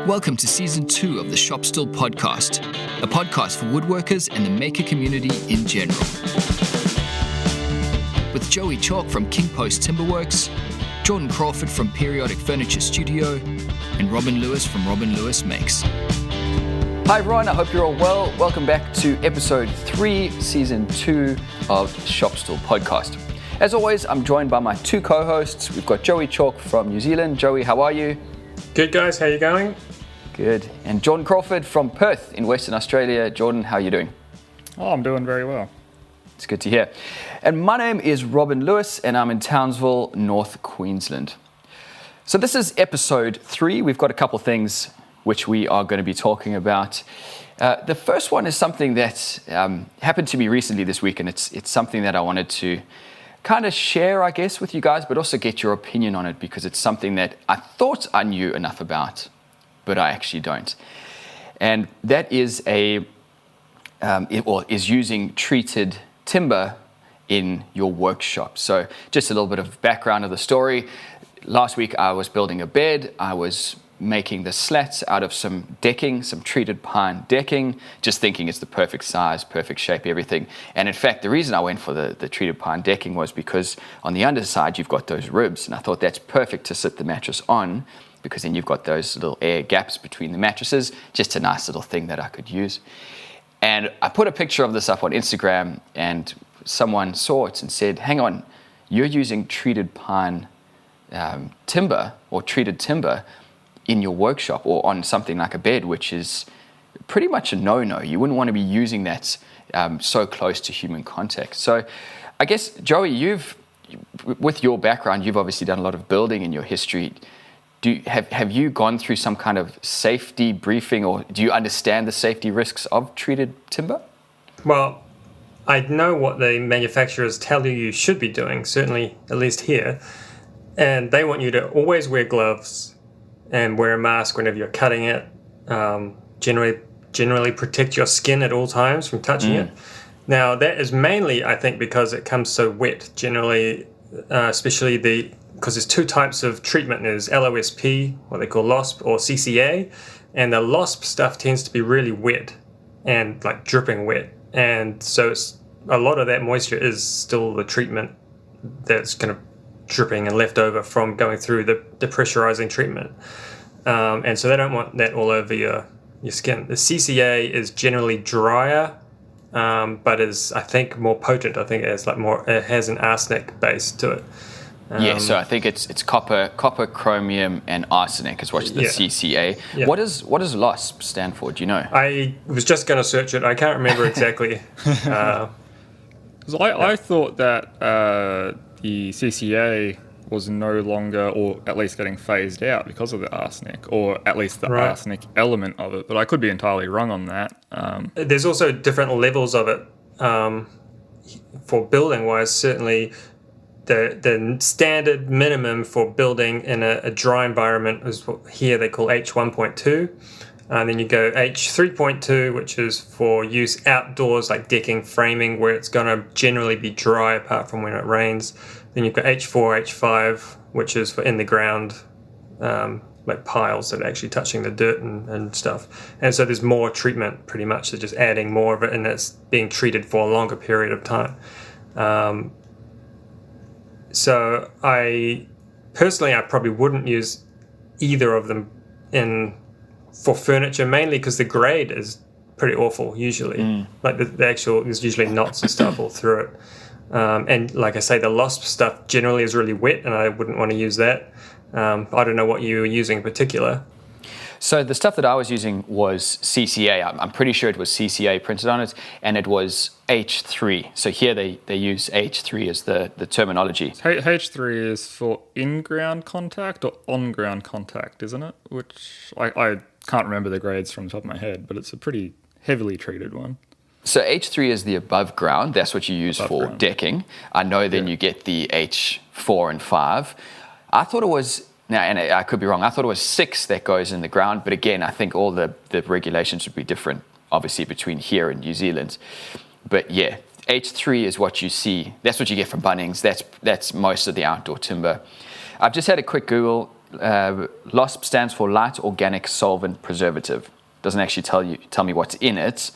Welcome to Season 2 of the Stool podcast, a podcast for woodworkers and the maker community in general. With Joey Chalk from King Post Timberworks, Jordan Crawford from Periodic Furniture Studio, and Robin Lewis from Robin Lewis Makes. Hi everyone, I hope you're all well. Welcome back to Episode 3, Season 2 of Stool podcast. As always, I'm joined by my two co-hosts. We've got Joey Chalk from New Zealand. Joey, how are you? Good guys, how you going? Good. And Jordan Crawford from Perth in Western Australia. Jordan, how are you doing? Oh, I'm doing very well. It's good to hear. And my name is Robin Lewis and I'm in Townsville, North Queensland. So this is Episode 3. We've got a couple things which we are going to be talking about. The first one is something that happened to me recently this week, and it's something that I wanted to kind of share, I guess, with you guys, but also get your opinion on it because it's something that I thought I knew enough about, but I actually don't. And that is is using treated timber in your workshop. So just a little bit of background of the story. Last week I was building a bed. I was making the slats out of some decking, some treated pine decking, just thinking it's the perfect size, perfect shape, everything. And in fact, the reason I went for the treated pine decking was because on the underside, you've got those ribs. And I thought that's perfect to sit the mattress on because then you've got those little air gaps between the mattresses, just a nice little thing that I could use. And I put a picture of this up on Instagram and someone saw it and said, hang on, you're using treated pine timber or treated timber in your workshop or on something like a bed, which is pretty much a no-no. You wouldn't want to be using that so close to human contact. So I guess, Joey, with your background, you've obviously done a lot of building in your history. Have you gone through some kind of safety briefing, or do you understand the safety risks of treated timber? Well, I know what the manufacturers tell you should be doing, certainly at least here. And they want you to always wear gloves and wear a mask whenever you're cutting it. Generally protect your skin at all times from touching it. Now, that is mainly, I think, because it comes so wet. Generally, especially because there's two types of treatment. There's LOSP, what they call LOSP, or CCA. And the LOSP stuff tends to be really wet and like dripping wet. And so a lot of that moisture is still the treatment that's kind of dripping and left over from going through the pressurizing treatment. And so they don't want that all over your skin. The CCA is generally drier, but is, I think, more potent. I think it has an arsenic base to it. So I think it's copper, chromium, and arsenic is what's the CCA. Yeah. What does LOSP stand for? Do you know? I was just going to search it. I can't remember exactly. I thought that the CCA was no longer, or at least getting phased out because of the arsenic, or at least the arsenic element of it. But I could be entirely wrong on that. There's also different levels of it. For building-wise, certainly the standard minimum for building in a dry environment is what here they call H1.2. And then you go H3.2, which is for use outdoors, like decking, framing, where it's going to generally be dry apart from when it rains. Then you've got H4, H5, which is for in the ground, like piles that are actually touching the dirt and stuff. And so there's more treatment, pretty much. They're just adding more of it, and it's being treated for a longer period of time. So I probably wouldn't use either of them for furniture, mainly because the grade is pretty awful usually. Like the actual, there's usually knots and stuff all through it. And like I say, the LOSP stuff generally is really wet, and I wouldn't want to use that. I don't know what you were using in particular. So the stuff that I was using was CCA. I'm pretty sure it was CCA printed on it, and it was H3. So here they use H3 as the terminology. H3 is for in-ground contact or on-ground contact, isn't it? Which I can't remember the grades from the top of my head, but it's a pretty heavily treated one. So H3 is the above ground. That's what you use for decking. I know then you get the H4 and 5. I thought it was... Now, and I could be wrong, I thought it was 6 that goes in the ground, but again, I think all the regulations would be different, obviously, between here and New Zealand. But yeah, H3 is what you see. That's what you get from Bunnings. That's most of the outdoor timber. I've just had a quick Google. LOSP stands for Light Organic Solvent Preservative. Doesn't actually tell me what's in it,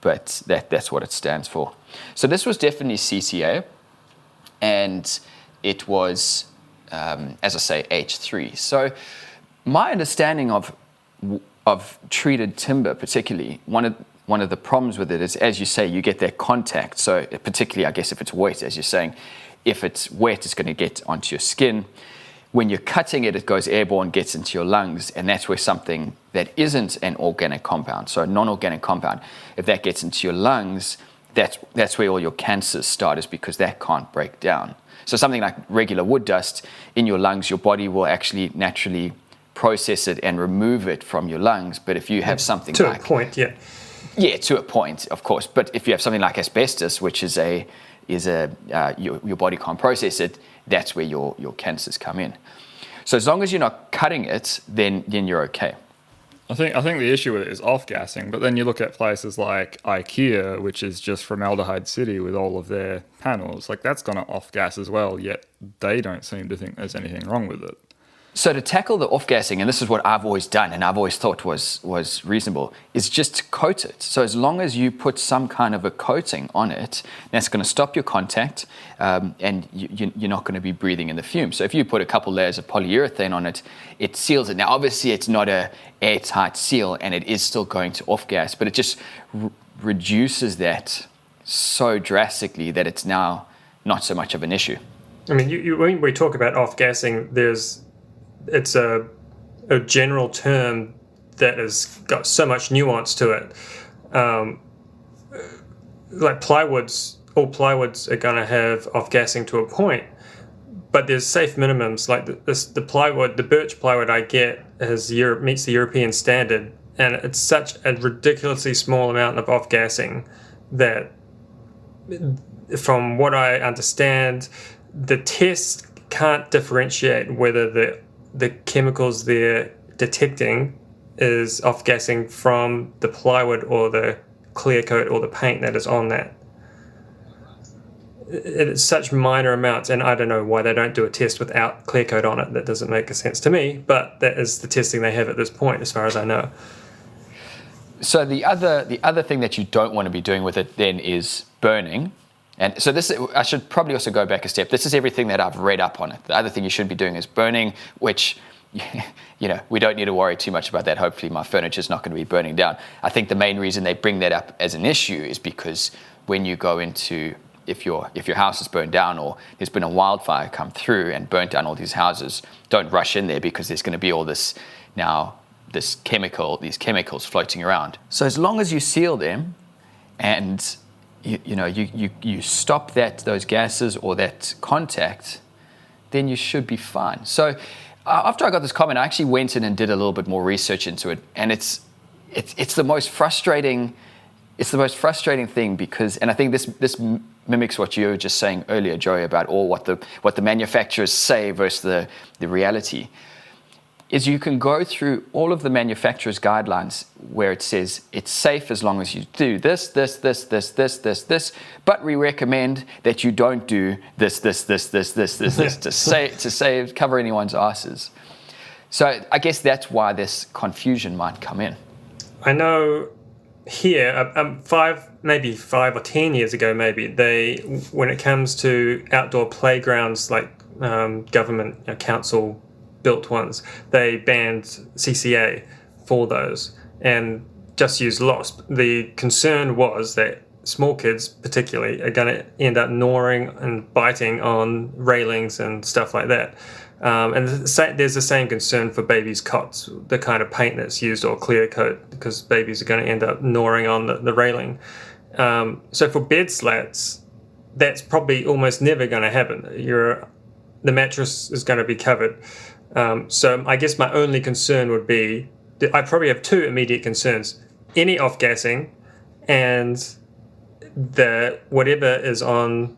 but that's what it stands for. So this was definitely CCA, and it was, as I say, H3. So my understanding of treated timber, particularly, one of the problems with it is, as you say, you get that contact. So particularly, I guess, if it's wet, as you're saying, if it's wet, it's going to get onto your skin. When you're cutting it, it goes airborne, gets into your lungs, and that's where something that isn't an organic compound, so a non-organic compound, if that gets into your lungs, that's where all your cancers start, is because that can't break down. So something like regular wood dust in your lungs, your body will actually naturally process it and remove it from your lungs. But if you have something to a point, yeah, to a point, of course. But if you have something like asbestos, which is your body can't process it, that's where your cancers come in. So as long as you're not cutting it, then you're okay. I think the issue with it is off-gassing, but then you look at places like IKEA, which is just formaldehyde city with all of their panels, like that's going to off-gas as well, yet they don't seem to think there's anything wrong with it. So to tackle the off-gassing, and this is what I've always done and I've always thought was reasonable, is just to coat it. So as long as you put some kind of a coating on it, that's going to stop your contact, and you're not going to be breathing in the fumes. So if you put a couple layers of polyurethane on it, it seals it. Now, obviously, it's not a airtight seal, and it is still going to off-gas, but it just reduces that so drastically that it's now not so much of an issue. I mean, when we talk about off-gassing, it's a general term that has got so much nuance to it. Like all plywoods are going to have off-gassing to a point, but there's safe minimums. Like the birch plywood I get meets the European standard, and it's such a ridiculously small amount of off-gassing that, from what I understand, the test can't differentiate whether the chemicals they're detecting is off-gassing from the plywood or the clear coat or the paint that is on that. It's such minor amounts, and I don't know why they don't do a test without clear coat on it. That doesn't make sense to me, but that is the testing they have at this point, as far as I know. So the other thing that you don't want to be doing with it then is burning. And so I should probably also go back a step. This is everything that I've read up on it. The other thing you shouldn't be doing is burning, which, we don't need to worry too much about that. Hopefully my furniture's not going to be burning down. I think the main reason they bring that up as an issue is because when you go into, if your house is burned down or there's been a wildfire come through and burnt down all these houses, don't rush in there because there's going to be all these chemicals floating around. So as long as you seal them and you stop those gases or that contact, then you should be fine. So after I got this comment, I actually went in and did a little bit more research into it, and it's the most frustrating. It's the most frustrating thing because, and I think this mimics what you were just saying earlier, Joey, about what the manufacturers say versus the reality. Is you can go through all of the manufacturer's guidelines where it says it's safe as long as you do this, but we recommend that you don't do this to cover anyone's asses. So I guess that's why this confusion might come in. I know here, 5 or 10 years ago, when it comes to outdoor playgrounds like government council built ones, they banned CCA for those and just used LOSP. The concern was that small kids particularly are going to end up gnawing and biting on railings and stuff like that. And there's the same concern for babies' cots, the kind of paint that's used or clear coat, because babies are going to end up gnawing on the railing. So for bed slats, that's probably almost never going to happen. The mattress is going to be covered. So I guess my only concern would be, I probably have 2 immediate concerns: any off-gassing and whatever is on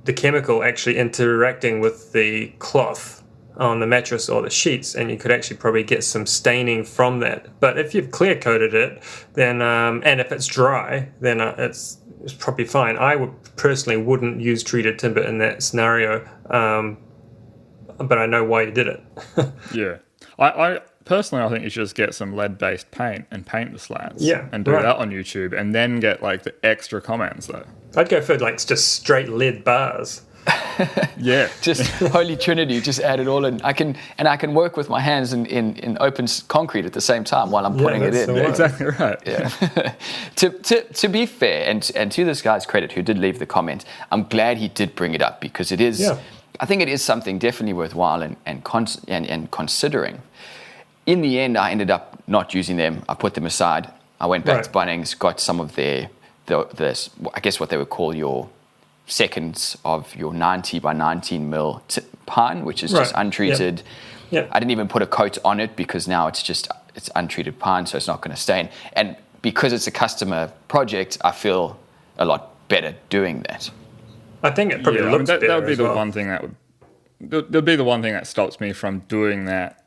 the chemical actually interacting with the cloth on the mattress or the sheets, and you could actually probably get some staining from that. But if you've clear coated it, then and if it's dry, then it's probably fine. I personally wouldn't use treated timber in that scenario. but I know why you did it. Yeah. I personally, I think you should just get some lead-based paint and paint the slats. Yeah, And do right. that on YouTube, and then get like the extra comments though. I'd go for like just straight lead bars. Yeah. Just holy trinity, just add it all in. I can work with my hands in open concrete at the same time while I'm putting it that's in. the one. Exactly right. Yeah. to be fair, and to this guy's credit who did leave the comment, I'm glad he did bring it up, because it is, Yeah. I think it is something definitely worthwhile and considering. In the end, I ended up not using them. I put them aside. I went back Right. to Bunnings, got some of the I guess what they would call your seconds of your 90 by 19 mil pine, which is just Right. untreated. Yep. I didn't even put a coat on it because now it's untreated pine, so it's not going to stain. And because it's a customer project, I feel a lot better doing that. I think it probably Yeah, looks better that would be as the well. one thing that would be the one thing that stops me from doing that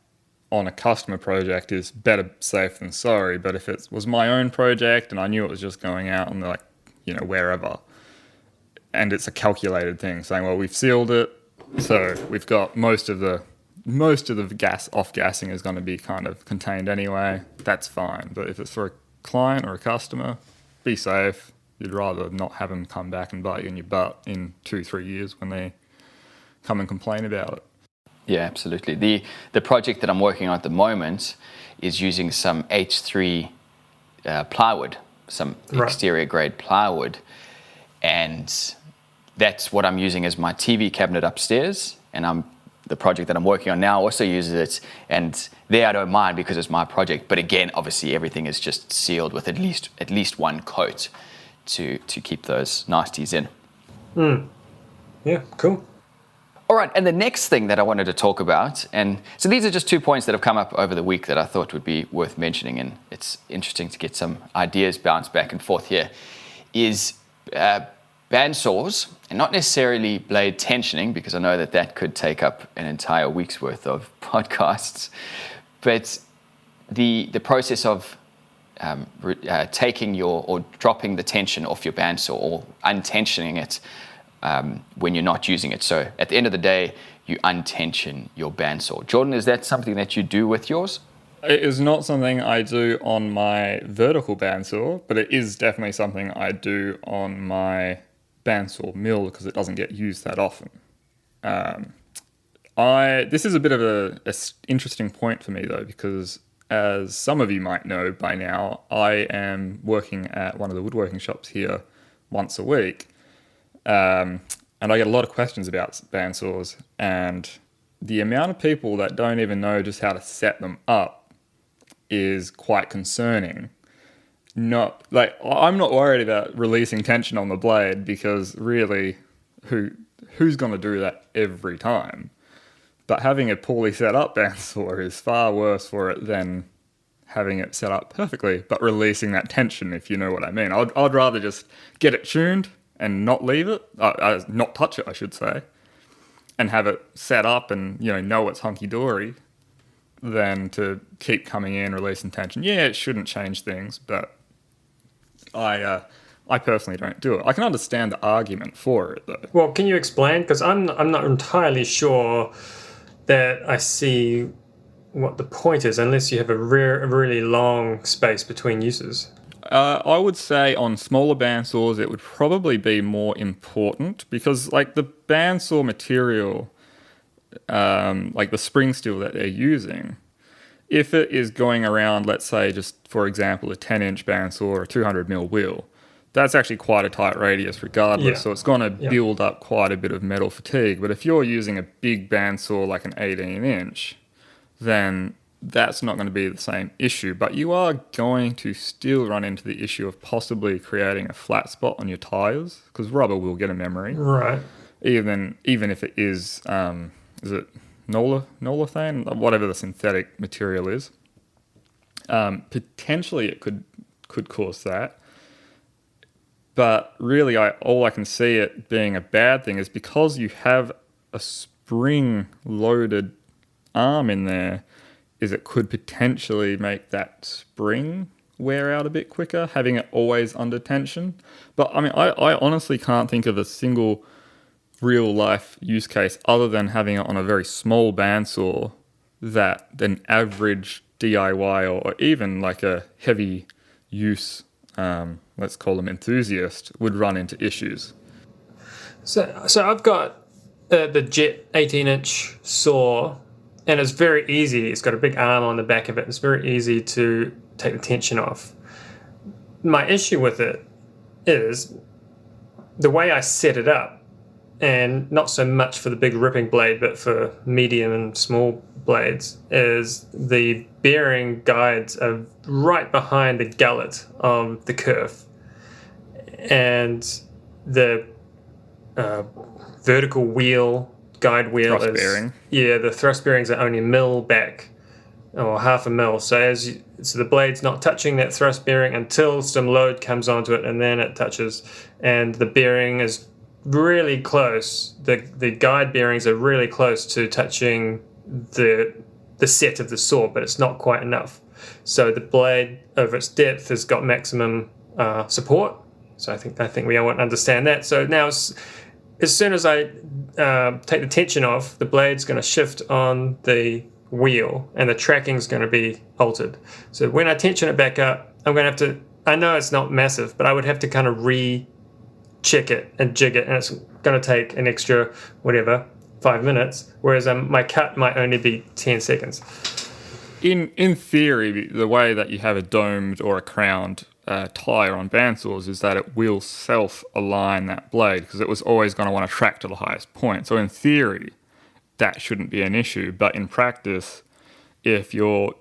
on a customer project, is better safe than sorry. But if it was my own project and I knew it was just going out and like, wherever, and it's a calculated thing saying, well, we've sealed it, so we've got most of the gas off gassing is going to be kind of contained anyway, that's fine. But if it's for a client or a customer, be safe. You'd rather not have them come back and bite you in your butt in 2-3 years when they come and complain about it. Yeah, absolutely. The project that I'm working on at the moment is using some H3 plywood, some Right. exterior grade plywood, and that's what I'm using as my TV cabinet upstairs. And the project that I'm working on now also uses it, and there I don't mind because it's my project. But again, obviously everything is just sealed with at least one coat to keep those nasties in. Yeah, cool. All right, and the next thing that I wanted to talk about, and so these are just 2 points that have come up over the week that I thought would be worth mentioning, and it's interesting to get some ideas bounced back and forth here, is bandsaws, and not necessarily blade tensioning, because I know that could take up an entire week's worth of podcasts, but the process of taking or dropping the tension off your bandsaw or untensioning it when you're not using it. So at the end of the day, you untension your bandsaw. Jordan, is that something that you do with yours? It is not something I do on my vertical bandsaw, but it is definitely something I do on my bandsaw mill because it doesn't get used that often. This is a bit of a interesting point for me though, because as some of you might know by now, I am working at one of the woodworking shops here once a week. And I get a lot of questions about bandsaws, and the amount of people that don't even know just how to set them up is quite concerning. I'm not worried about releasing tension on the blade, because really, who's going to do that every time? But having a poorly set up bandsaw is far worse for it than having it set up perfectly, but releasing that tension, if you know what I mean. I'd rather just get it tuned and not leave it, not touch it, I should say, and have it set up and know it's hunky-dory, than to keep coming in, releasing tension. Yeah, it shouldn't change things, but I personally don't do it. I can understand the argument for it, though. Well, can you explain? Because I'm not entirely sure that I see what the point is, unless you have a really long space between uses. I would say on smaller bandsaws it would probably be more important, because like the bandsaw material, like the spring steel that they're using, if it is going around, let's say just for example a 10-inch bandsaw or a 200mm wheel, that's actually quite a tight radius regardless, Yeah. so it's going to build up quite a bit of metal fatigue. But if you're using a big bandsaw like an 18-inch, then that's not going to be the same issue, but you are going to still run into the issue of possibly creating a flat spot on your tires, because rubber will get a memory. Right. Even if it is it nolithane, whatever the synthetic material is. Potentially it could cause that, but really all I can see it being a bad thing is because you have a spring-loaded arm in there, is it could potentially make that spring wear out a bit quicker, having it always under tension. But I mean, I honestly can't think of a single real life use case other than having it on a very small bandsaw that an average DIY or even like a heavy use, let's call them enthusiast, would run into issues. So I've got the Jet 18-inch saw, and it's very easy. It's got a big arm on the back of it. It's very easy to take the tension off. My issue with it is the way I set it up, and not so much for the big ripping blade, but for medium and small blades, is the bearing guides are right behind the gullet of the kerf. And the vertical wheel, guide wheel Thrust is... bearing. Yeah, the thrust bearings are only mil back, or half a mil. So so the blade's not touching that thrust bearing until some load comes onto it, and then it touches. And the bearing is really close. The guide bearings are really close to touching the set of the saw, but it's not quite enough. So the blade over its depth has got maximum support. So I think we all understand that. So now as soon as I take the tension off, the blade's going to shift on the wheel and the tracking's going to be altered. So when I tension it back up, I'm going to have to, I know it's not massive, but I would have to kind of check it and jig it, and it's going to take an extra 5 minutes, whereas my cut might only be 10 seconds. In theory, the way that you have a domed or a crowned tire on bandsaws is that it will self-align that blade, because it was always going to want to track to the highest point. So in theory, that shouldn't be an issue, but in practice, if your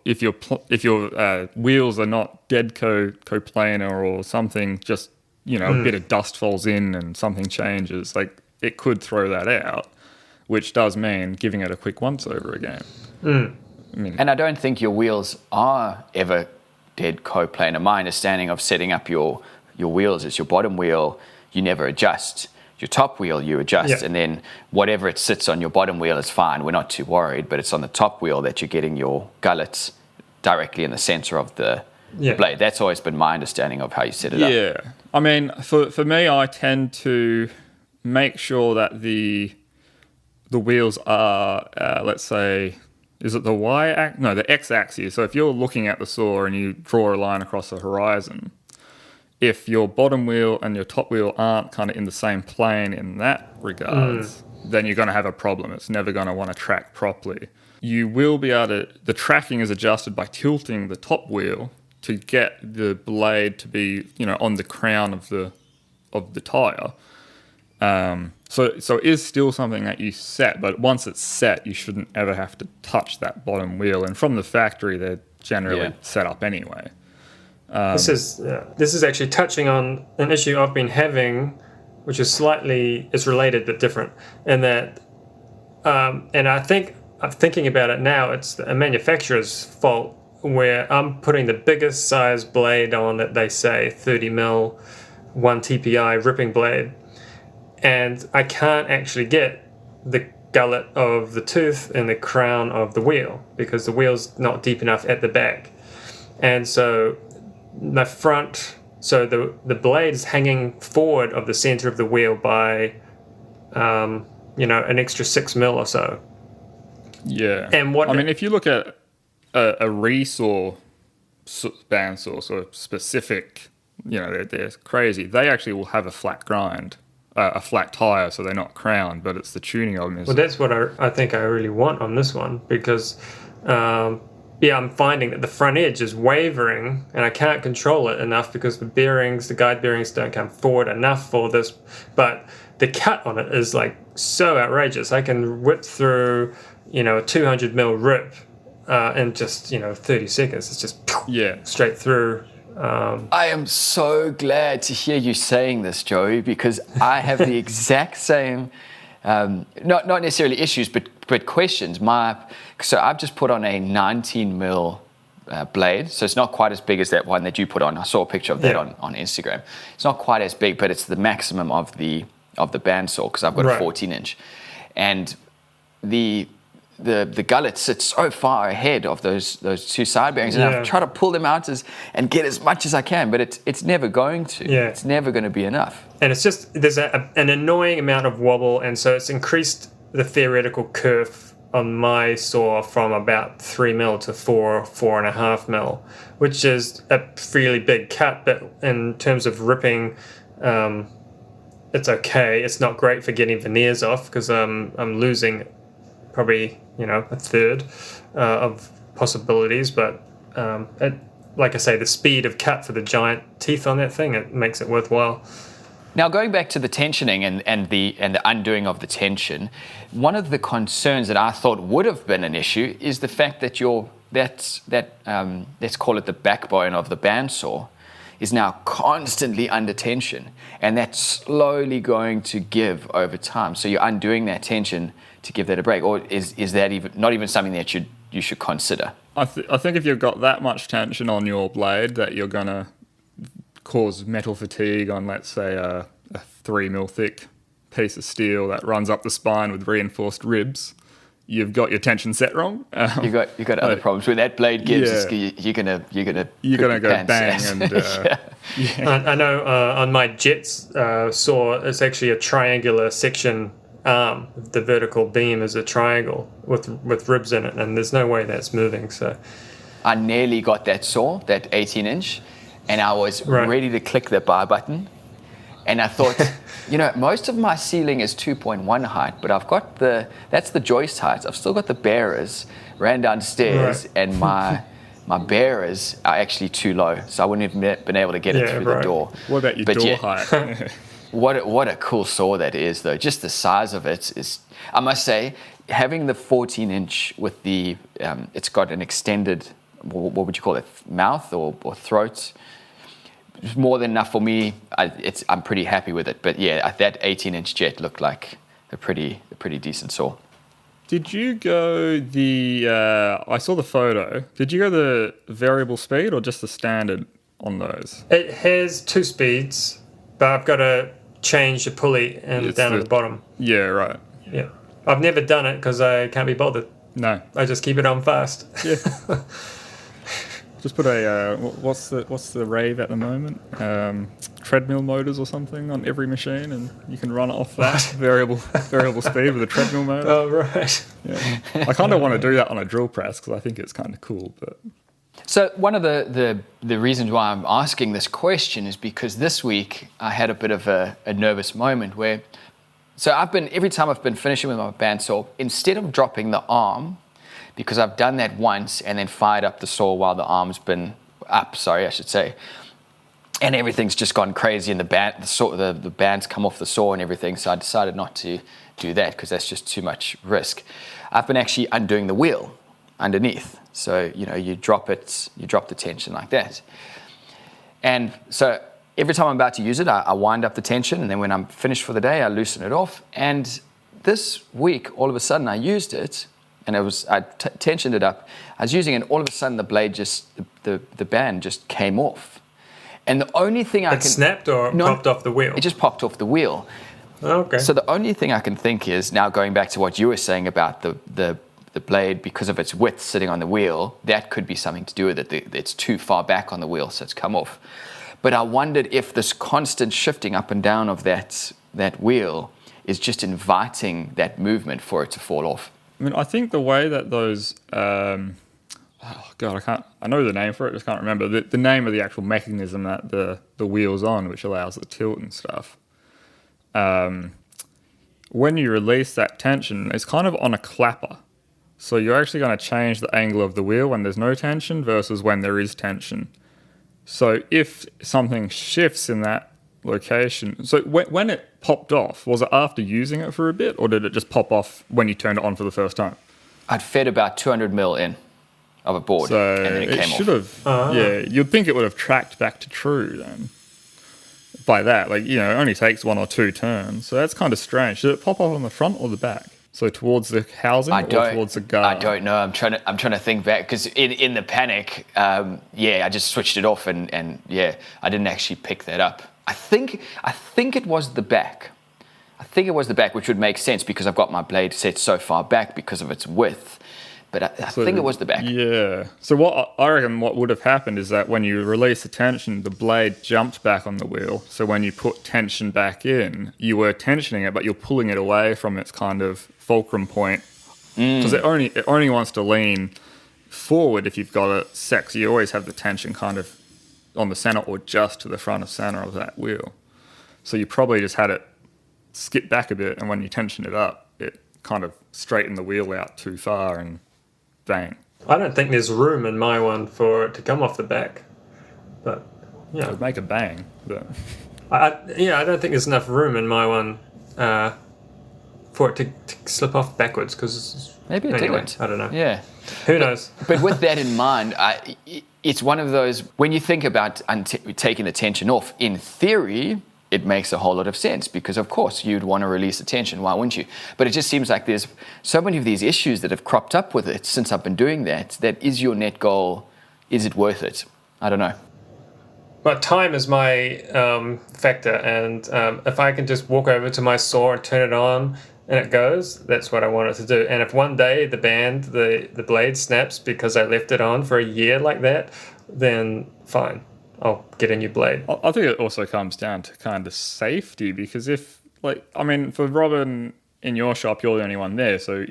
wheels are not dead coplanar or something, just a bit of dust falls in and something changes, like it could throw that out, which does mean giving it a quick once over again. And I don't think your wheels are ever dead coplanar. My understanding of setting up your wheels is your bottom wheel you never adjust. Your top wheel you adjust, and then whatever it sits on your bottom wheel is fine. We're not too worried, but it's on the top wheel that you're getting your gullets directly in the center of the blade. That's always been my understanding of how you set it up. Yeah. I mean, for me, I tend to make sure that the wheels are, let's say, is it the the x-axis. So if you're looking at the saw and you draw a line across the horizon, if your bottom wheel and your top wheel aren't kind of in the same plane in that regards, then you're going to have a problem. It's never going to want to track properly. You will be able to, the tracking is adjusted by tilting the top wheel to get the blade to be, on the crown of the tire. So it is still something that you set, but once it's set, you shouldn't ever have to touch that bottom wheel. And from the factory, they're generally set up anyway. This is actually touching on an issue I've been having, which is related but different, in that, and I think I'm thinking about it now, it's a manufacturer's fault, where I'm putting the biggest size blade on that they say 30 mil 1 TPI ripping blade, and I can't actually get the gullet of the tooth in the crown of the wheel because the wheel's not deep enough at the back. And so the front, so the blade is hanging forward of the center of the wheel by an extra 6 mil or so. Yeah. And if you look at a resaw bandsaw, so specific, they're crazy. They actually will have a flat grind, a flat tire, so they're not crowned, but it's the tuning of them. Well, that's what I think I really want on this one, because I'm finding that the front edge is wavering and I can't control it enough because the guide bearings don't come forward enough for this. But the cut on it is like so outrageous. I can whip through, a 200 mil rip in just, 30 seconds. It's just straight through. I am so glad to hear you saying this, Joey, because I have the exact same, not necessarily issues, but questions. So I've just put on a 19 mil blade, so it's not quite as big as that one that you put on. I saw a picture of that on Instagram. It's not quite as big, but it's the maximum of the bandsaw, because I've got a 14 inch, and the the gullet sits so far ahead of those two side bearings, and I try to pull them out and get as much as I can, but it's never going to. Yeah. It's never going to be enough. And it's just, there's an annoying amount of wobble, and so it's increased the theoretical kerf on my saw from about 3 mil to 4.5 mil, which is a fairly big cut, but in terms of ripping, it's okay. It's not great for getting veneers off because I'm losing probably a third of possibilities, but like I say, the speed of cut for the giant teeth on that thing, it makes it worthwhile. Now, going back to the tensioning and the undoing of the tension, one of the concerns that I thought would have been an issue is the fact that let's call it the backbone of the bandsaw is now constantly under tension, and that's slowly going to give over time. So you're undoing that tension to give that a break, or is that not even something that you should consider? I think if you've got that much tension on your blade that you're going to cause metal fatigue on, let's say, a 3 mil thick piece of steel that runs up the spine with reinforced ribs, you've got your tension set wrong. You got other problems when that blade gives. You're gonna go bang and I know on my Jets saw, it's actually a triangular section arm. The vertical beam is a triangle with ribs in it, and there's no way that's moving. So I nearly got that saw, that 18-inch, and I was ready to click the buy button, and I thought, most of my ceiling is 2.1 height, but I've got that's the joist height. I've still got the bearers, ran downstairs, and my bearers are actually too low, so I wouldn't have been able to get it through the door. What about your door height? What a cool saw that is, though. Just the size of it is, I must say, having the 14-inch with the, it's got an extended, what would you call it, mouth or throat. It's more than enough for me. I'm pretty happy with it. But yeah, that 18-inch Jet looked like a pretty decent saw. Did you go I saw the photo. Did you go the variable speed or just the standard on those? It has 2 speeds, but I've got to change the pulley and down at the bottom. Yeah, right. Yeah. I've never done it because I can't be bothered. No. I just keep it on fast. Yeah. Just put a what's the rave at the moment? Treadmill motors or something on every machine, and you can run it off that variable speed with a treadmill motor. Oh right. Yeah. I kind of want to do that on a drill press because I think it's kind of cool. But so one of the reasons why I'm asking this question is because this week I had a bit of a nervous moment where, so every time I've been finishing with my bandsaw, instead of dropping the arm, because I've done that once and then fired up the saw while the arm's been up, and everything's just gone crazy and the band's come off the saw and everything, so I decided not to do that because that's just too much risk. I've been actually undoing the wheel underneath. So, you drop the tension like that. And so every time I'm about to use it, I wind up the tension, and then when I'm finished for the day, I loosen it off. And this week, all of a sudden, I used it, and I tensioned it up. I was using it, and all of a sudden, the blade the band just came off. And the only thing It snapped or popped off the wheel? It just popped off the wheel. Okay. So the only thing I can think is, now going back to what you were saying about the blade, because of its width sitting on the wheel, that could be something to do with it. It's too far back on the wheel, so it's come off. But I wondered if this constant shifting up and down of that wheel is just inviting that movement for it to fall off. I mean, I think the way that those, I know the name for it, just can't remember the name of the actual mechanism that the wheel's on, which allows the tilt and stuff. When you release that tension, it's kind of on a clapper. So you're actually going to change the angle of the wheel when there's no tension versus when there is tension. So if something shifts in that location, so when it popped off, was it after using it for a bit, or did it just pop off when you turned it on for the first time? I'd fed about 200 mil in of a board, so and then it came should off. Have, yeah, you'd think it would have tracked back to true then. By that, it only takes 1 or 2 turns, so that's kind of strange. Did it pop off on the front or the back? So towards the housing or towards the guard? I don't know. I'm trying to think back because in the panic, I just switched it off and I didn't actually pick that up. I think it was the back. I think it was the back, which would make sense because I've got my blade set so far back because of its width. But I think it was the back. Yeah. So what I reckon what would have happened is that when you release the tension, the blade jumped back on the wheel. So when you put tension back in, you were tensioning it, but you're pulling it away from its kind of fulcrum point. Because it only wants to lean forward if you've got it set. So you always have the tension kind of on the center or just to the front of center of that wheel. So you probably just had it skip back a bit, and when you tension it up, it kind of straightened the wheel out too far and bang. I don't think there's room in my one for it to come off the back. But, It would make a bang, but... I don't think there's enough room in my one for it to slip off backwards, because... Maybe it didn't. I don't know. Yeah. Who knows? But with that in mind, it's one of those, when you think about taking the tension off, in theory, it makes a whole lot of sense because, of course, you'd want to release the tension. Why wouldn't you? But it just seems like there's so many of these issues that have cropped up with it since I've been doing that. That is your net goal. Is it worth it? I don't know. But time is my factor, and if I can just walk over to my saw and turn it on and it goes, that's what I want it to do. And if one day the blade snaps because I left it on for a year like that, then fine. I'll get a new blade. I think it also comes down to kind of safety, because for Robin, in your shop, you're the only one there, so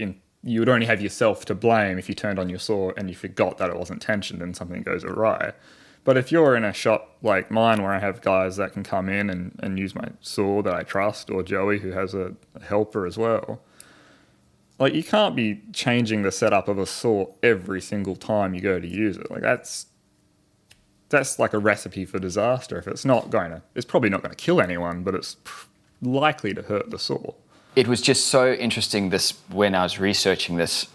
you would only have yourself to blame if you turned on your saw and you forgot that it wasn't tensioned and something goes awry. But if you're in a shop like mine where I have guys that can come in and use my saw that I trust, or Joey who has a helper as well, like, you can't be changing the setup of a saw every single time you go to use it. Like, that's like a recipe for disaster. If it's probably not going to kill anyone, but it's likely to hurt the saw. It was just so interesting when I was researching this,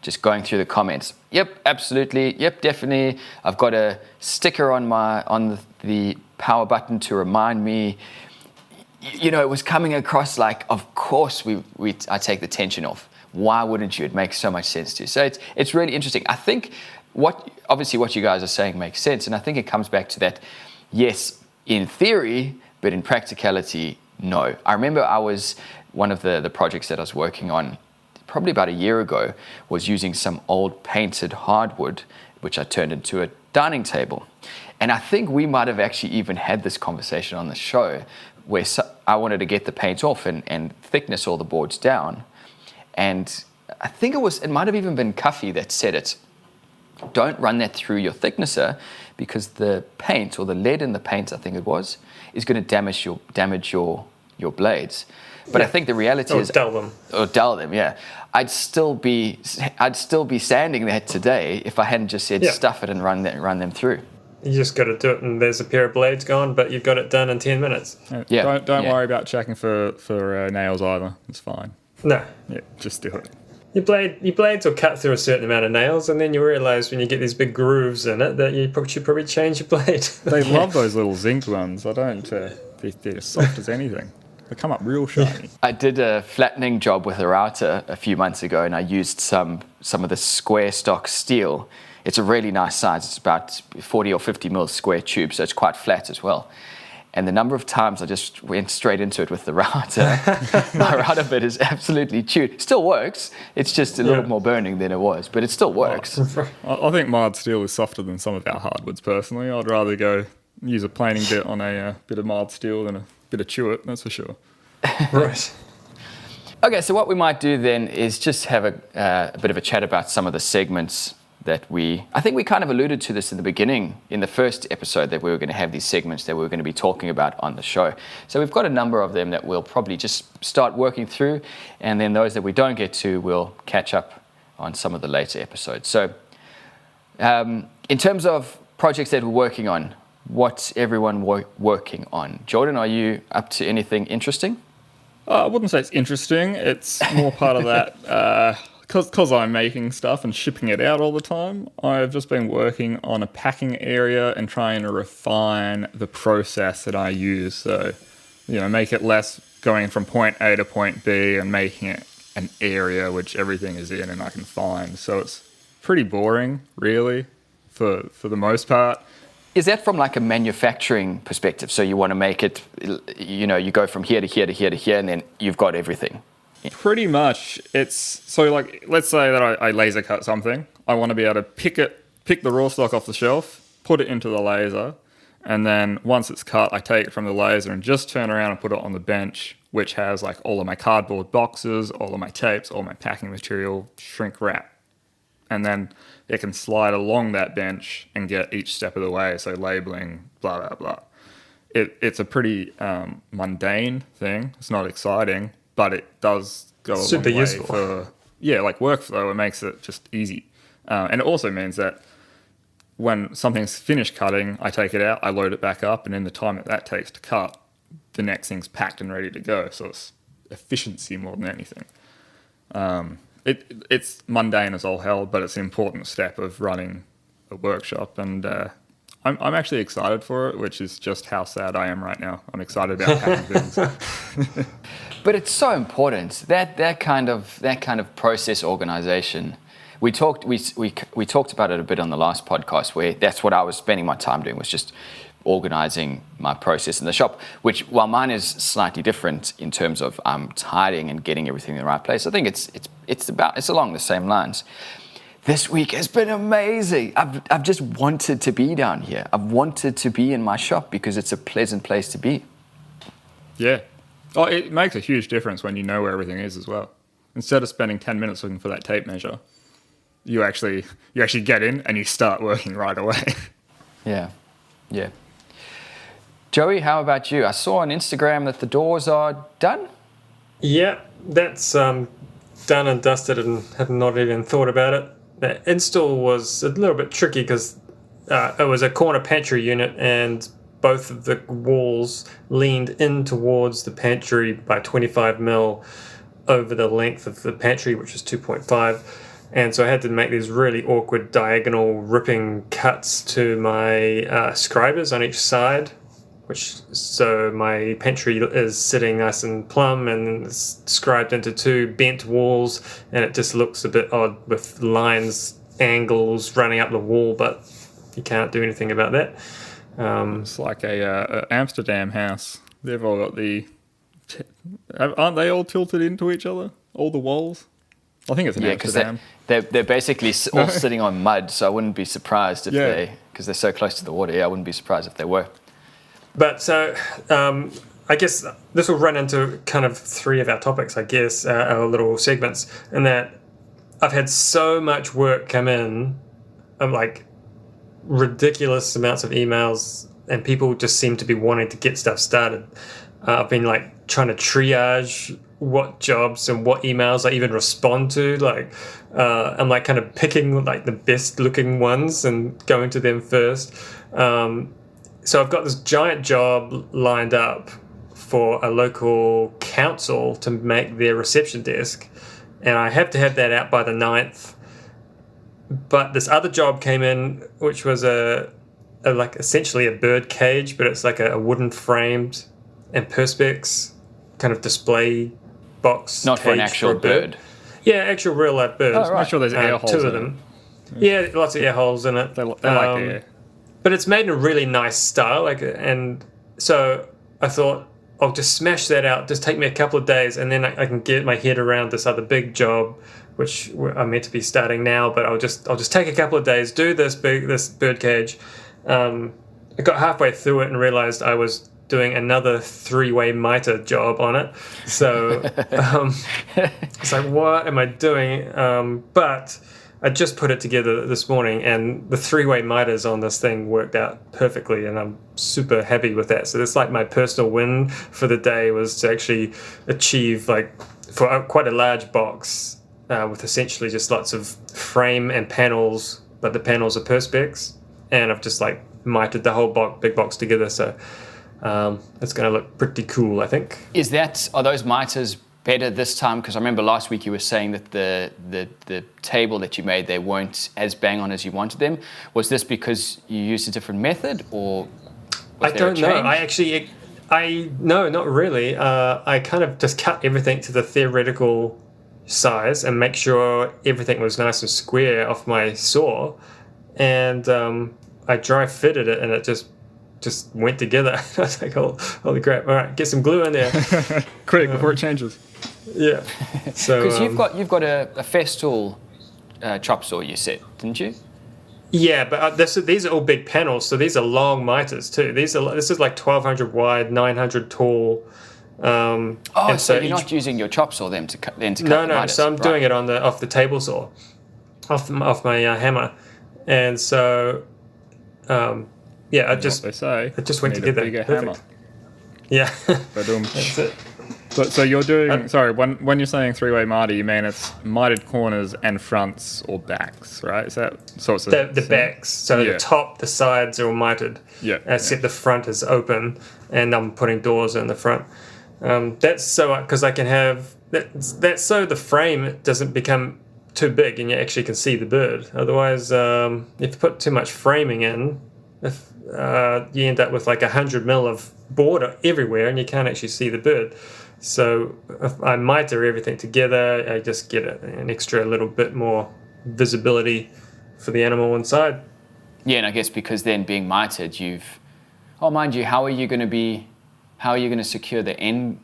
just going through the comments. Yep, absolutely. Yep, definitely. I've got a sticker on the power button to remind me. You know, it was coming across like, of course I take the tension off. Why wouldn't you? It makes so much sense to you. So it's really interesting. I think what you guys are saying makes sense, and I think it comes back to that. Yes, in theory, but in practicality, no. I remember one of the projects that I was working on probably about a year ago was using some old painted hardwood, which I turned into a dining table. And I think we might have actually even had this conversation on the show where I wanted to get the paint off and thickness all the boards down. And I think it might have even been Cuffy that said it. Don't run that through your thicknesser, because the paint, or the lead in the paint, I think it was, is going to damage your blades. But I think the reality is, dull them. Or dull them, yeah. I'd still be sanding that today if I hadn't just said stuff it and run them through. You just got to do it, and there's a pair of blades gone, but you've got it done in 10 minutes. Yeah. Don't worry about checking for nails either. It's fine. No. Yeah, just do it. Your blades will cut through a certain amount of nails, and then you realise when you get these big grooves in it that you should probably change your blade. They love those little zinc ones. I don't. They're as soft as anything. They come up real shiny. I did a flattening job with a router a few months ago, and I used some of the square stock steel. It's a really nice size. It's about 40 or 50 mil square tube, so it's quite flat as well. And the number of times I just went straight into it with the router, my router bit is absolutely chewed. Still works. It's just a little more burning than it was, but it still works. I think mild steel is softer than some of our hardwoods, personally. I'd rather go use a planing bit on a bit of mild steel than a bit of chew it, that's for sure. Right. Okay, so what we might do then is just have a bit of a chat about some of the segments that I think we kind of alluded to this in the beginning, in the first episode, that we were going to have these segments that we were going to be talking about on the show. So we've got a number of them that we'll probably just start working through, and then those that we don't get to, we'll catch up on some of the later episodes. So in terms of projects that we're working on, what's everyone working on? Jordan, are you up to anything interesting? I wouldn't say it's interesting. It's more part of that... Because I'm making stuff and shipping it out all the time, I've just been working on a packing area and trying to refine the process that I use. So, make it less going from point A to point B and making it an area which everything is in and I can find. So it's pretty boring, really, for the most part. Is that from like a manufacturing perspective? So you want to make it, you go from here to here to here to here, and then you've got everything. Pretty much. It's so like, let's say that I laser cut something. I want to be able to pick the raw stock off the shelf, put it into the laser, and then once it's cut, I take it from the laser and just turn around and put it on the bench, which has like all of my cardboard boxes, all of my tapes, all my packing material, shrink wrap. And then it can slide along that bench and get each step of the way. So labeling, blah, blah, blah. It's a pretty mundane thing. It's not exciting, but it does go a super long way useful for, like workflow. It makes it just easy. And it also means that when something's finished cutting, I take it out, I load it back up, and in the time that takes to cut, the next thing's packed and ready to go. So it's efficiency more than anything. It's mundane as all hell, but it's an important step of running a workshop, and I'm actually excited for it, which is just how sad I am right now. I'm excited about packing things. But it's so important that kind of process organization. We talked about it a bit on the last podcast, where that's what I was spending my time doing, was just organizing my process in the shop, which, while mine is slightly different in terms of tidying and getting everything in the right place, I think it's along the same lines. This week has been amazing. I've just wanted to be down here. I've wanted to be in my shop because it's a pleasant place to be. Yeah. Oh, it makes a huge difference when you know where everything is as well. Instead of spending 10 minutes looking for that tape measure, you actually get in and you start working right away. Yeah. Joey, how about you? I saw on Instagram that the doors are done. Yeah, that's done and dusted, and have not even thought about it. The install was a little bit tricky because it was a corner pantry unit, and both of the walls leaned in towards the pantry by 25 mil over the length of the pantry, which is 2.5. And so I had to make these really awkward diagonal ripping cuts to my scribers on each side, so my pantry is sitting nice and plumb and it's scribed into two bent walls, and it just looks a bit odd with lines, angles running up the wall, but you can't do anything about that. It's like a Amsterdam house. They've all got aren't they all tilted into each other? All the walls? I think it's an Amsterdam. They're basically all sitting on mud, so I wouldn't be surprised if because they're so close to the water. I wouldn't be surprised if they were. But so I guess this will run into kind of three of our topics, I guess, our little segments, in that I've had so much work come in, like ridiculous amounts of emails, and people just seem to be wanting to get stuff started. I've been like trying to triage what jobs and what emails I even respond to. Like I'm like kind of picking like the best looking ones and going to them first. So I've got this giant job lined up for a local council to make their reception desk, and I have to have that out by the 9th. But this other job came in, which was a like essentially a bird cage, but it's like a wooden framed and perspex kind of display box. Not for an actual bird. Yeah, actual real life birds. Oh, right. Make sure there's air holes. Two of them. Yeah, lots of air holes in it. They like the air. But it's made in a really nice style, and so I thought I'll just smash that out. Just take me a couple of days, and then I can get my head around this other big job, which I'm meant to be starting now. But I'll just take a couple of days, do this bird cage. I got halfway through it and realized I was doing another 3-way miter job on it. So it's like, what am I doing? But I just put it together this morning, and the 3-way miters on this thing worked out perfectly, and I'm super happy with that. So that's like my personal win for the day, was to actually achieve, like, for quite a large box with essentially just lots of frame and panels, but the panels are perspex, and I've just like mitered the whole big box together. So it's going to look pretty cool, I think. Are those miters better this time? Because I remember last week you were saying that the table that you made, they weren't as bang on as you wanted them. Was this because you used a different method, or was there a change? I don't know. No, not really. I kind of just cut everything to the theoretical size and make sure everything was nice and square off my saw. And I dry fitted it and it just went together. I was like, oh, holy crap! All right, get some glue in there. Quick before it changes. Yeah. So Because you've got a Festool chop saw, you said, didn't you? yeah, but these are all big panels, so these are long miters too. This is like 1200 wide, 900 tall. So you're not using your chop saw to cut the No. miters. So I'm doing it off the table saw, off my hammer, and so I just What they say. it just went need together. A bigger Perfect. hammer. Yeah, Ba-dum. that's it. So you're doing. Sorry, when you're saying three-way miter, you mean it's mitered corners and fronts or backs, right? Is that so? It's The backs, so Yeah. the top, the sides are all mitered. Yeah. Except the front is open, and I'm putting doors in the front. That's so because I can have that's so the frame doesn't become too big, and you actually can see the bird. Otherwise, if you put too much framing in, if you end up with like 100 mil of border everywhere, and you can't actually see the bird. So if I miter everything together, I just get an extra little bit more visibility for the animal inside. Yeah, and I guess because then being mitered, mind you, how are you going to secure the end?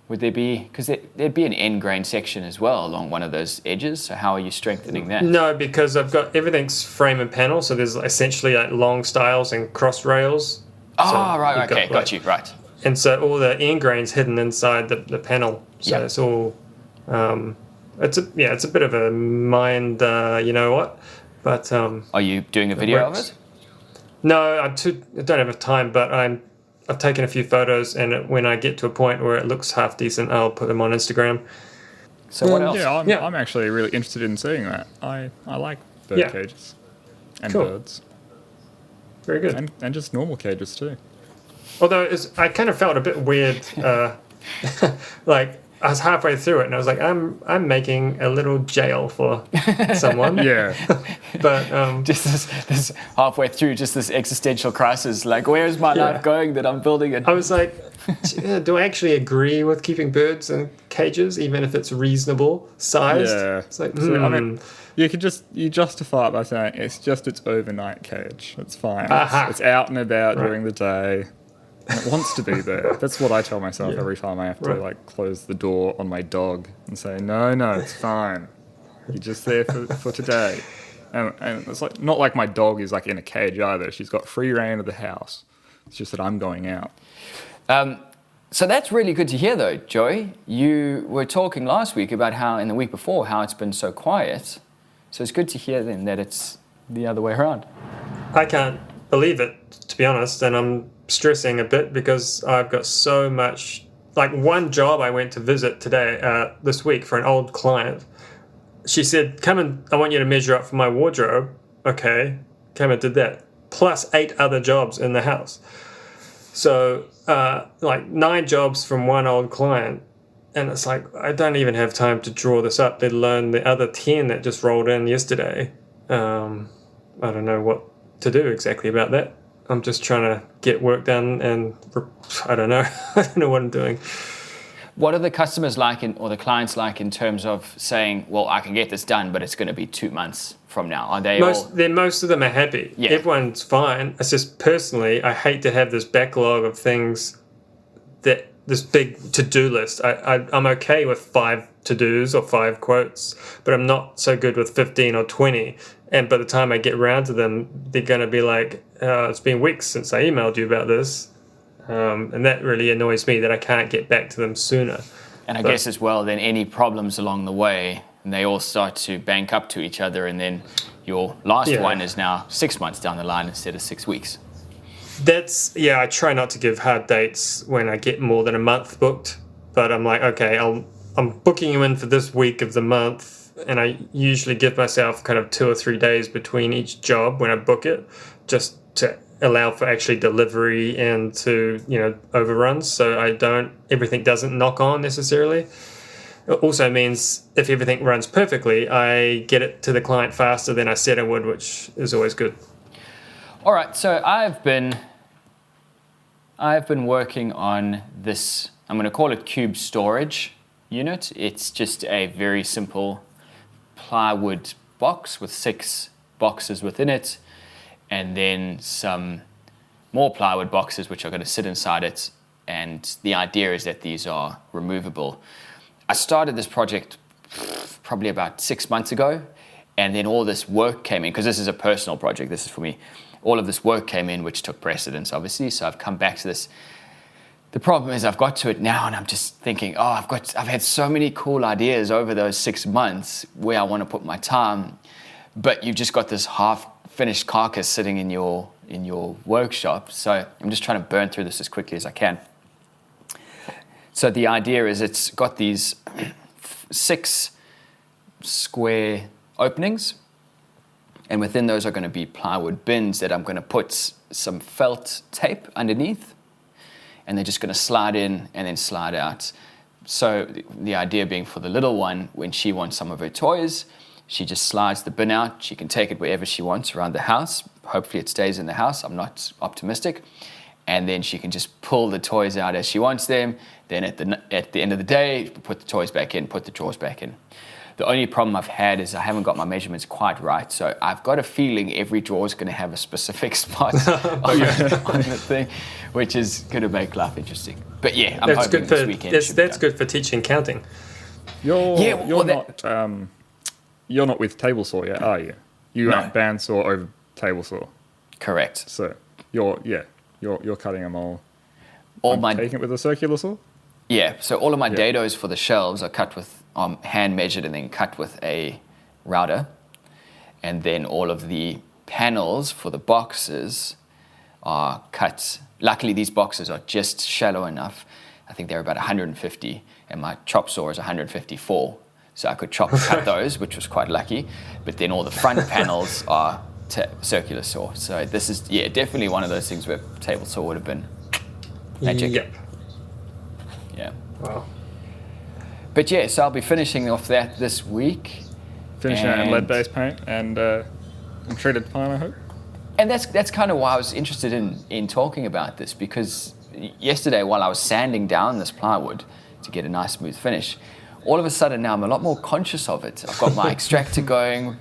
Would there be, because there'd be an end grain section as well along one of those edges, so how are you strengthening that? No, because I've got everything's frame and panel, so there's essentially like long stiles and cross rails. Right, okay, got you, right. And so all the end grain's hidden inside the panel. So it's all, it's a bit of a mind, you know what? But Are you doing a video of it? No, I don't have time, but I've taken a few photos, and when I get to a point where it looks half decent, I'll put them on Instagram. So what else? Yeah, I'm actually really interested in seeing that. I like bird cages and birds. Very good. And just normal cages too. Although I kind of felt a bit weird, like I was halfway through it and I was like, I'm making a little jail for someone. Yeah. But just this halfway through, just this existential crisis, like where's my life going that I'm building it? I was like, do I actually agree with keeping birds in cages, even if it's reasonable sized? Yeah. It's like, I mean, you justify it by saying it's overnight cage. It's fine. It's out and about during the day. And it wants to be there. That's what I tell myself every time I have to like close the door on my dog and say, no, it's fine. You're just there for today. And it's like not like my dog is like in a cage either. She's got free reign of the house. It's just that I'm going out. So that's really good to hear though, Joey. You were talking last week about in the week before, how it's been so quiet. So it's good to hear then that it's the other way around. I can't believe it, to be honest, and I'm stressing a bit because I've got so much. Like one job I went to visit today, this week for an old client. She said, "Come and I want you to measure up for my wardrobe." Okay, came and did that. Plus 8 other jobs in the house. So like 9 jobs from one old client. And it's like, I don't even have time to draw this up, let alone the other 10 that just rolled in yesterday. I don't know what to do exactly about that. I'm just trying to get work done and I don't know. I don't know what I'm doing. What are the customers like or the clients like in terms of saying, well, I can get this done, but it's going to be 2 months from now? Are they most of them are happy. Yeah. Everyone's fine. It's just personally, I hate to have this backlog of things, this big to-do list. I'm okay with 5 to-dos or 5 quotes, but I'm not so good with 15 or 20. And by the time I get around to them, they're going to be like, it's been weeks since I emailed you about this. And that really annoys me that I can't get back to them sooner. And I guess as well, then any problems along the way, and they all start to bank up to each other, and then your last one is now 6 months down the line instead of 6 weeks. I try not to give hard dates when I get more than a month booked, but I'm like, okay, I'm booking you in for this week of the month, and I usually give myself kind of 2 or 3 days between each job when I book it, just to allow for actually delivery and to, overruns, so everything doesn't knock on necessarily. It also means if everything runs perfectly, I get it to the client faster than I said I would, which is always good. All right, so I've been working on this, I'm going to call it cube storage unit. It's just a very simple plywood box with 6 boxes within it. and then some more plywood boxes which are going to sit inside it. And the idea is that these are removable. I started this project probably about 6 months ago, and then all this work came in, because this is a personal project, this is for me. All of this work came in, which took precedence, obviously, so I've come back to this. The problem is I've got to it now, and I'm just thinking, I've had so many cool ideas over those 6 months where I want to put my time, but you've just got this half-finished carcass sitting in your workshop, so I'm just trying to burn through this as quickly as I can. So the idea is it's got these 6 square openings, and within those are going to be plywood bins that I'm going to put some felt tape underneath, and they're just going to slide in and then slide out. So the idea being for the little one, when she wants some of her toys, she just slides the bin out. She can take it wherever she wants around the house. Hopefully it stays in the house. I'm not optimistic. And then she can just pull the toys out as she wants them. Then at the end of the day, put the toys back in, put the drawers back in. The only problem I've had is I haven't got my measurements quite right. So I've got a feeling every drawer is going to have a specific spot on the thing, which is going to make life interesting. But yeah, I'm hoping this weekend that's good for teaching counting. You're not with table saw yet, are you? You No. are bandsaw over table saw. Correct. So you're cutting them all. Taking it with a circular saw. Yeah, so all of my dados for the shelves are cut with hand measured and then cut with a router, and then all of the panels for the boxes are cut. Luckily, these boxes are just shallow enough. I think they're about 150, and my chop saw is 154, so I could cut those, which was quite lucky. But then all the front panels are circular saw. So this is definitely one of those things where table saw would have been magic. Yep. Yeah. Wow. But yeah, so I'll be finishing off that this week. Finishing it in lead-based paint and treated pine, I hope. And that's kind of why I was interested in talking about this, because yesterday while I was sanding down this plywood to get a nice smooth finish, all of a sudden now I'm a lot more conscious of it. I've got my extractor going.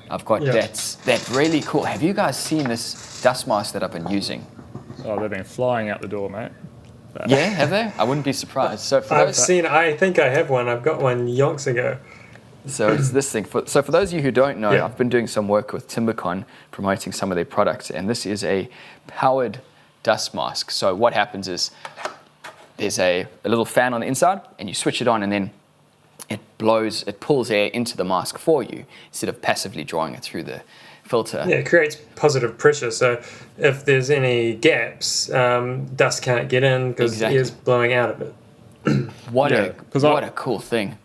I've got that really cool. Have you guys seen this dust mask that I've been using? Oh, they've been flying out the door, mate. Yeah, have they? I wouldn't be surprised. So I think I have one. I've got one yonks ago. So it's this thing. So for those of you who don't know, I've been doing some work with TimberCon promoting some of their products, and this is a powered dust mask. So what happens is there's a little fan on the inside, and you switch it on, and then it pulls air into the mask for you instead of passively drawing it through the filter. Yeah, it creates positive pressure. So if there's any gaps, dust can't get in because air's blowing out of it. What a cool thing.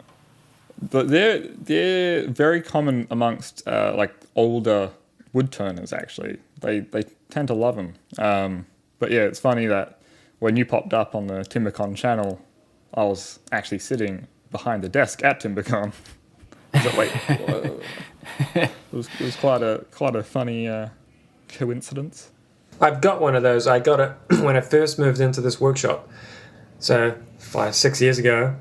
But they're very common amongst like older wood turners. Actually, they tend to love them. But yeah, it's funny that when you popped up on the TimberCon channel, I was actually sitting behind the desk at TimberCon. It was quite a funny coincidence. I've got one of those. I got it when I first moved into this workshop, so 5-6 years ago,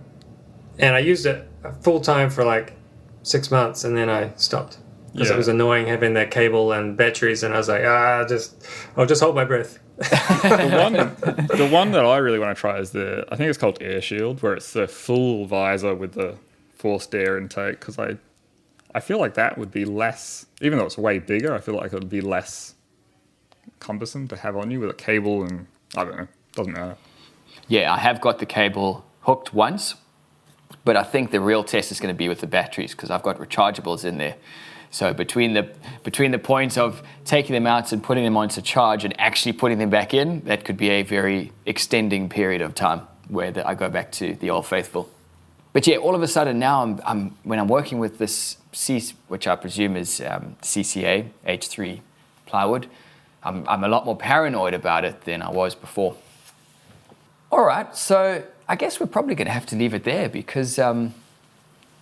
and I used it full time for like 6 months, and then I stopped because it was annoying having that cable and batteries, and I was like, I'll just hold my breath. The one that I really want to try is I think it's called Air Shield, where it's the full visor with the forced air intake, because I feel like that would be less, even though it's way bigger, I feel like it would be less cumbersome to have on you with a cable, and I don't know, doesn't matter. Yeah, I have got the cable hooked once, but I think the real test is going to be with the batteries, because I've got rechargeables in there. So between the points of taking them out and putting them onto charge and actually putting them back in, that could be a very extending period of time where I go back to the old faithful. But yeah, all of a sudden now, when I'm working with this which I presume is CCA H3 plywood, I'm a lot more paranoid about it than I was before. All right, so I guess we're probably going to have to leave it there, because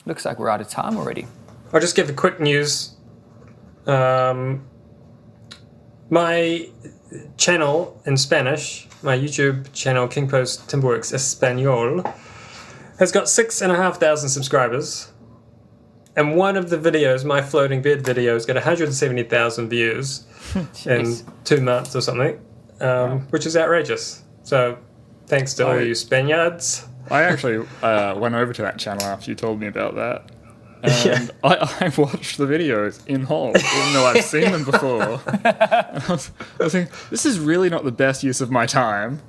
looks like we're out of time already. I'll just give a quick news. My channel in Spanish, my YouTube channel, King Post Timberworks Espanol, has got 6,500 subscribers. And one of the videos, my floating bed videos, got 170,000 views in 2 months or something, which is outrageous. So thanks to all you Spaniards. I actually went over to that channel after you told me about that. And I watched the videos in whole, even though I've seen them before. And I was thinking, this is really not the best use of my time.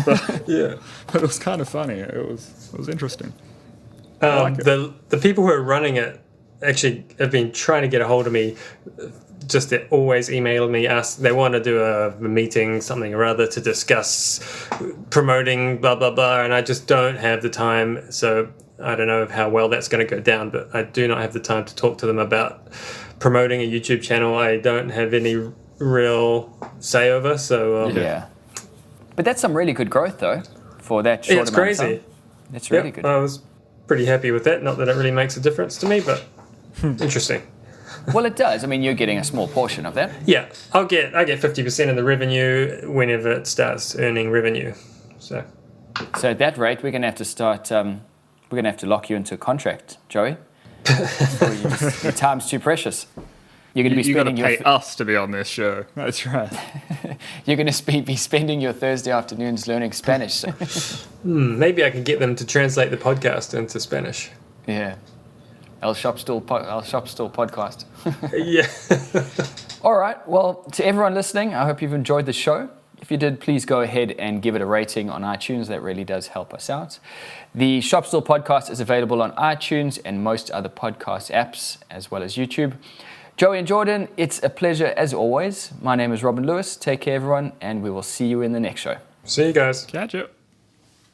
But, but it was kind of funny. It was interesting. The people who are running it actually have been trying to get a hold of me. Just they always email me, ask they want to do a meeting, something or other, to discuss promoting blah blah blah, and I just don't have the time. So I don't know how well that's going to go down, but I do not have the time to talk to them about promoting a YouTube channel I don't have any real say over. So but that's some really good growth though for that short it's amount of crazy. time. It's really good. I was pretty happy with that. Not that it really makes a difference to me, but interesting. Well, it does. I mean, you're getting a small portion of that. Yeah, I get 50% of the revenue whenever it starts earning revenue. So at that rate, we're going to have to start. We're going to have to lock you into a contract, Joey. Your time's too precious. You're going to be spending pay us to be on this show. That's right. You're going to be spending your Thursday afternoons learning Spanish. So. Maybe I can get them to translate the podcast into Spanish. Yeah. El Shop Stool podcast. Yeah. All right. Well, to everyone listening, I hope you've enjoyed the show. If you did, please go ahead and give it a rating on iTunes. That really does help us out. The Shop Stool podcast is available on iTunes and most other podcast apps, as well as YouTube. Joey and Jordan, it's a pleasure as always. My name is Robin Lewis. Take care, everyone, and we will see you in the next show. See you guys. Catch you.